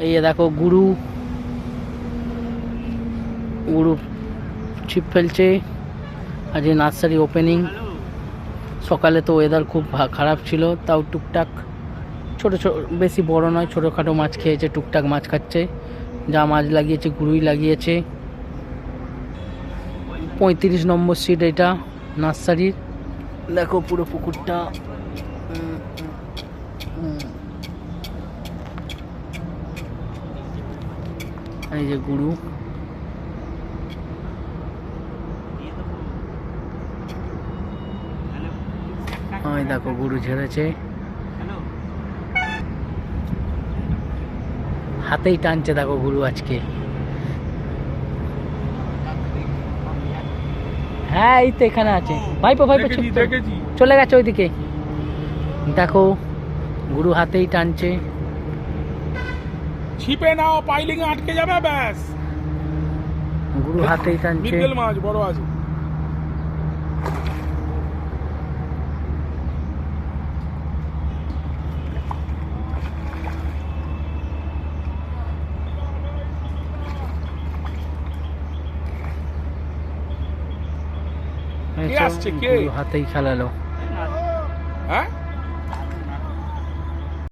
এই যে দেখো গুরু গুরু ছিপ ফেলছে। আজ নার্সারি ওপেনিং। সকালে তো ওয়েদার খুব খারাপ ছিল, তাও টুকটাক ছোটো ছোটো, বেশি বড় নয়, ছোটোখাটো মাছ খেয়েছে, টুকটাক মাছ খাচ্ছে। যা মাছ লাগিয়েছে গুরুই লাগিয়েছে। 35 নম্বর সিট এটা নার্সারির। দেখো পুরো পুকুরটা। এই যে গুরু। দেখো গুরু ঝেড়েছে, হাতেই টানছে। দেখো গুরু আজকে। হ্যাঁ এই তো এখানে আছে। ভাইপো ভাইপো চলে গেছে ওইদিকে। দেখো গুরু হাতেই টানছে। ছিপে নাও, পাইলিং এ আটকে যাবে ব্যাস। গুরু হাতেই টানছে। মৃগেল মাছ বড় আছে। কে আসছে কে? গুরু হাতেই খেলালো। হ্যাঁ